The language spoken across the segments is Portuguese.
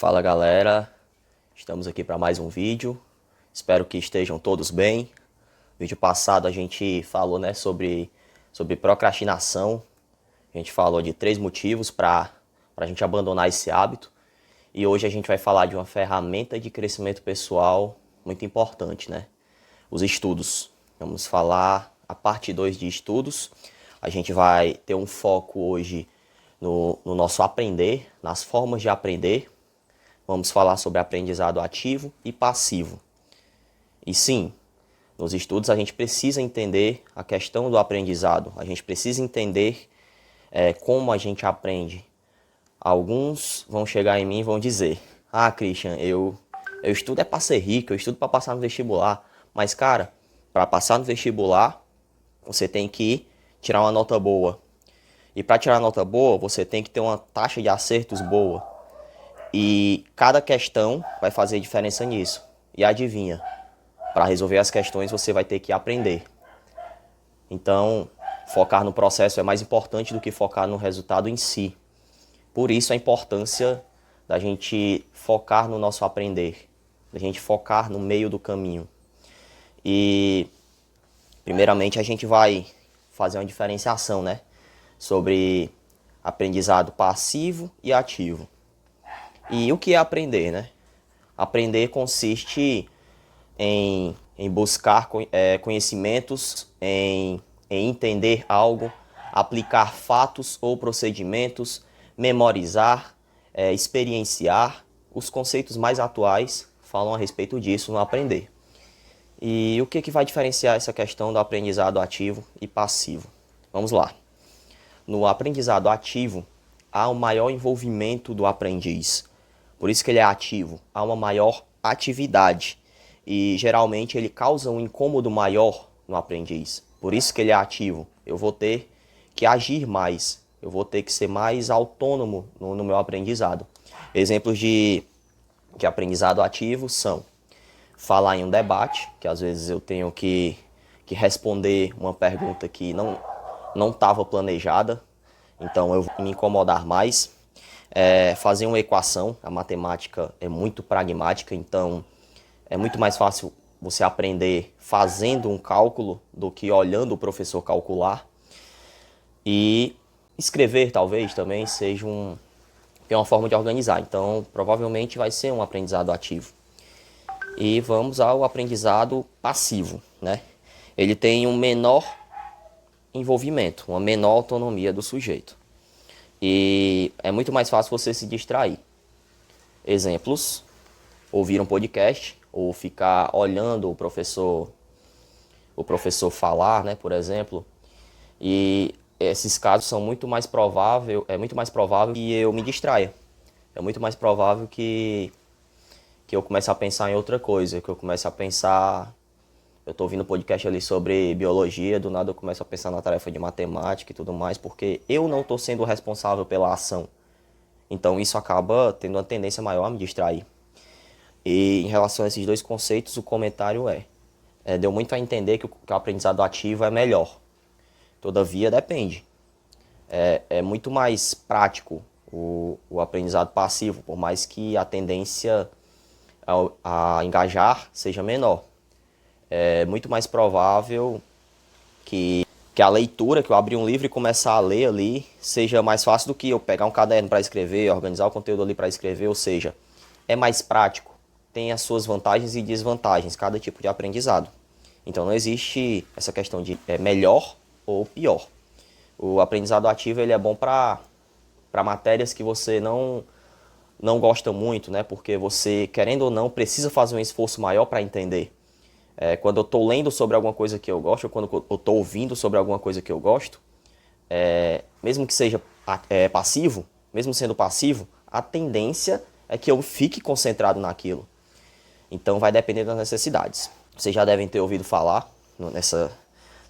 Fala galera, estamos aqui para mais um vídeo, espero que estejam todos bem. No vídeo passado a gente falou sobre procrastinação, a gente falou de 3 motivos para a gente abandonar esse hábito. E hoje a gente vai falar de uma ferramenta de crescimento pessoal muito importante, né? Os estudos. Vamos falar a parte 2 de estudos. A gente vai ter um foco hoje no nosso aprender, nas formas de aprender. Vamos falar sobre aprendizado ativo e passivo. E sim, nos estudos a gente precisa entender a questão do aprendizado. A gente precisa entender como a gente aprende. Alguns vão chegar em mim e vão dizer: ah, Christian, eu estudo para ser rico, eu estudo para passar no vestibular. Mas, cara, para passar no vestibular, você tem que tirar uma nota boa. E para tirar uma nota boa, você tem que ter uma taxa de acertos boa. E cada questão vai fazer diferença nisso. E adivinha, para resolver as questões você vai ter que aprender. Então, focar no processo é mais importante do que focar no resultado em si. Por isso a importância da gente focar no nosso aprender, da gente focar no meio do caminho. E, primeiramente, a gente vai fazer uma diferenciação, né, sobre aprendizado passivo e ativo. E o que é aprender, né? Aprender consiste em buscar conhecimentos, em entender algo, aplicar fatos ou procedimentos, memorizar, experienciar. Os conceitos mais atuais falam a respeito disso no aprender. E o que vai diferenciar essa questão do aprendizado ativo e passivo? Vamos lá. No aprendizado ativo, há um maior envolvimento do aprendiz. Por isso que ele é ativo, há uma maior atividade e geralmente ele causa um incômodo maior no aprendiz. Por isso que ele é ativo, eu vou ter que agir mais, eu vou ter que ser mais autônomo no meu aprendizado. Exemplos de aprendizado ativo são falar em um debate, que às vezes eu tenho que responder uma pergunta que não estava planejada, então eu vou me incomodar mais. Fazer uma equação, a matemática é muito pragmática, então é muito mais fácil você aprender fazendo um cálculo do que olhando o professor calcular. E escrever talvez também seja uma forma de organizar, então provavelmente vai ser um aprendizado ativo. E vamos ao aprendizado passivo, né? Ele tem um menor envolvimento, uma menor autonomia do sujeito. E é muito mais fácil você se distrair. Exemplos: ouvir um podcast ou ficar olhando o professor falar, né, por exemplo. E esses casos são é muito mais provável que eu me distraia. É muito mais provável que eu comece a pensar em outra coisa, que eu comece a pensar. Eu estou ouvindo um podcast ali sobre biologia, do nada eu começo a pensar na tarefa de matemática e tudo mais, porque eu não estou sendo responsável pela ação. Então isso acaba tendo uma tendência maior a me distrair. E em relação a esses dois conceitos, o comentário deu muito a entender que o aprendizado ativo é melhor. Todavia, depende. É muito mais prático o aprendizado passivo, por mais que a tendência a engajar seja menor. É muito mais provável que a leitura, que eu abrir um livro e começar a ler ali, seja mais fácil do que eu pegar um caderno para escrever, organizar o conteúdo ali para escrever, ou seja, é mais prático, tem as suas vantagens e desvantagens, cada tipo de aprendizado. Então não existe essa questão de melhor ou pior. O aprendizado ativo ele é bom para matérias que você não gosta muito, né? Porque você, querendo ou não, precisa fazer um esforço maior para entender. Quando eu estou lendo sobre alguma coisa que eu gosto, ou quando eu estou ouvindo sobre alguma coisa que eu gosto, mesmo que seja passivo, mesmo sendo passivo, a tendência é que eu fique concentrado naquilo. Então vai depender das necessidades. Vocês já devem ter ouvido falar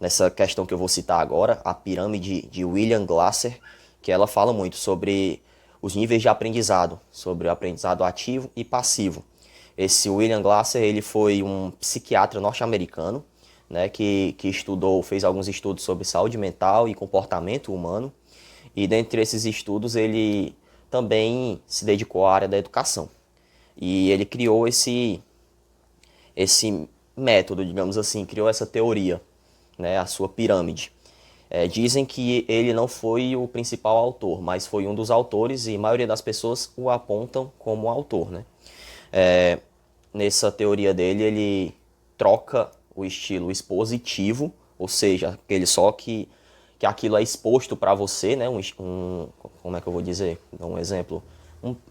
nessa questão que eu vou citar agora, a pirâmide de William Glasser, que ela fala muito sobre os níveis de aprendizado, sobre o aprendizado ativo e passivo. Esse William Glasser, ele foi um psiquiatra norte-americano, né, que fez alguns estudos sobre saúde mental e comportamento humano. E dentre esses estudos, ele também se dedicou à área da educação. E ele criou esse método, digamos assim, criou essa teoria, né, a sua pirâmide. Dizem que ele não foi o principal autor, mas foi um dos autores e a maioria das pessoas o apontam como autor, né? Nessa teoria dele, ele troca o estilo expositivo, ou seja, aquele só que aquilo é exposto para você, né? Como é que eu vou dizer? Dar um exemplo.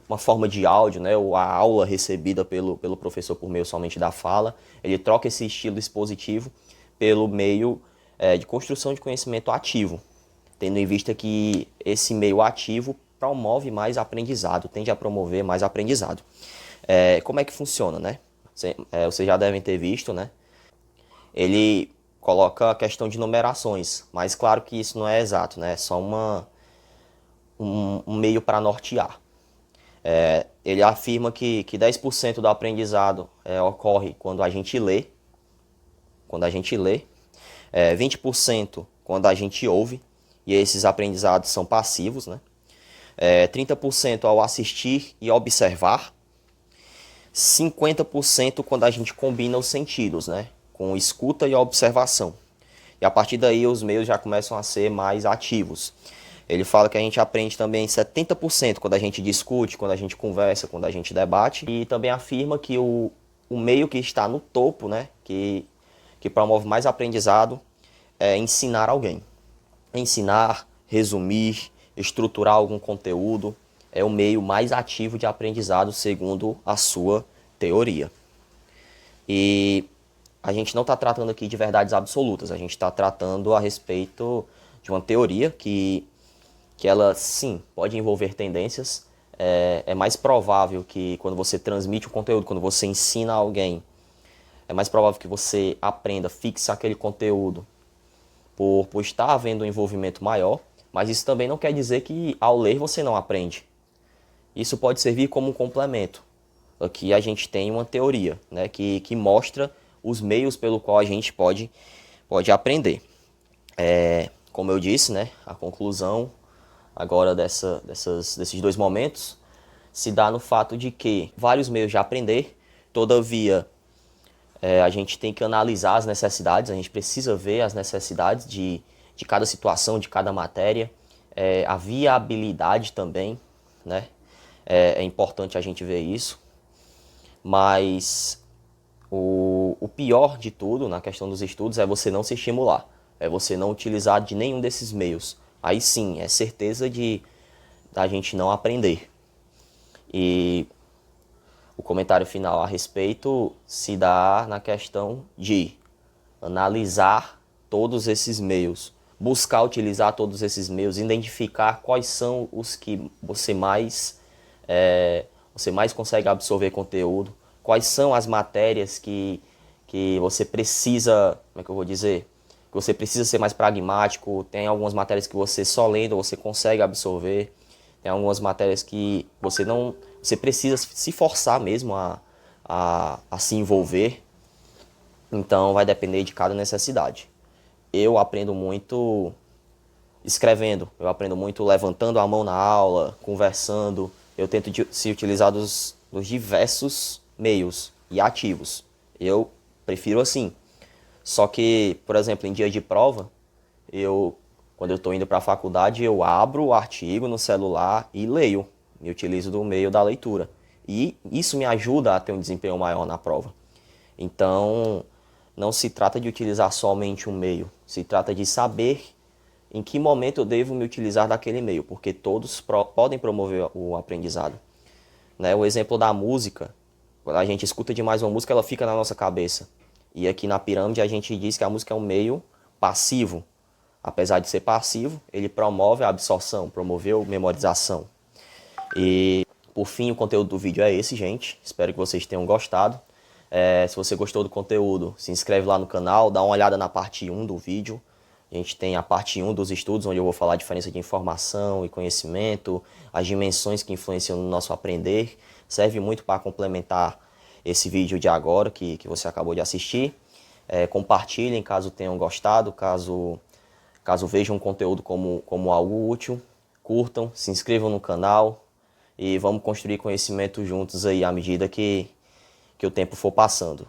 Uma forma de áudio, né? Ou a aula recebida pelo professor por meio somente da fala. Ele troca esse estilo expositivo pelo meio de construção de conhecimento ativo, tendo em vista que esse meio ativo promove mais aprendizado, tende a promover mais aprendizado. Como é que funciona, né? Vocês já devem ter visto, né? Ele coloca a questão de numerações, mas claro que isso não é exato, né? É só um meio para nortear. Ele afirma que 10% do aprendizado ocorre quando a gente lê, 20% quando a gente ouve, e esses aprendizados são passivos, né? 30% ao assistir e observar, 50% quando a gente combina os sentidos, né? Com escuta e observação. E a partir daí os meios já começam a ser mais ativos. Ele fala que a gente aprende também 70% quando a gente discute, quando a gente conversa, quando a gente debate. E também afirma que o meio que está no topo, né? Que promove mais aprendizado é ensinar alguém. Ensinar, resumir, estruturar algum conteúdo é o meio mais ativo de aprendizado segundo a sua teoria. E a gente não está tratando aqui de verdades absolutas, a gente está tratando a respeito de uma teoria que ela, sim, pode envolver tendências. É mais provável que quando você transmite o conteúdo, quando você ensina alguém, é mais provável que você aprenda, fixe aquele conteúdo por estar havendo um envolvimento maior, mas isso também não quer dizer que ao ler você não aprende. Isso pode servir como um complemento. Aqui a gente tem uma teoria, né, que mostra os meios pelo qual a gente pode aprender. Como eu disse, né, a conclusão agora desses dois momentos se dá no fato de que vários meios de aprender, todavia a gente tem que analisar as necessidades, a gente precisa ver as necessidades de cada situação, de cada matéria, a viabilidade também, né? É importante a gente ver isso, mas o pior de tudo na questão dos estudos é você não se estimular, é você não utilizar de nenhum desses meios. Aí sim, é certeza de a gente não aprender. E o comentário final a respeito se dá na questão de analisar todos esses meios, buscar utilizar todos esses meios, identificar quais são os que você mais consegue absorver conteúdo, quais são as matérias que você precisa, como é que eu vou dizer? Que você precisa ser mais pragmático, tem algumas matérias que você só lendo você consegue absorver, tem algumas matérias que você precisa se forçar mesmo a se envolver, então vai depender de cada necessidade. Eu aprendo muito escrevendo, eu aprendo muito levantando a mão na aula, conversando, eu tento se utilizar dos diversos meios e ativos. Eu prefiro assim. Só que, por exemplo, em dia de prova, quando eu estou indo para a faculdade, eu abro o artigo no celular e leio. Me utilizo do meio da leitura. E isso me ajuda a ter um desempenho maior na prova. Então, não se trata de utilizar somente um meio. Se trata de saber em que momento eu devo me utilizar daquele meio, porque todos podem promover o aprendizado. Né? O exemplo da música, quando a gente escuta demais uma música, ela fica na nossa cabeça. E aqui na pirâmide a gente diz que a música é um meio passivo. Apesar de ser passivo, ele promove a absorção, promoveu a memorização. E, por fim, o conteúdo do vídeo é esse, gente. Espero que vocês tenham gostado. Se você gostou do conteúdo, se inscreve lá no canal, dá uma olhada na parte 1 do vídeo. A gente tem a parte 1 dos estudos, onde eu vou falar a diferença de informação e conhecimento, as dimensões que influenciam no nosso aprender. Serve muito para complementar esse vídeo de agora que você acabou de assistir. Compartilhem caso tenham gostado, caso vejam o conteúdo como algo útil. Curtam, se inscrevam no canal e vamos construir conhecimento juntos aí à medida que o tempo for passando.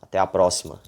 Até a próxima.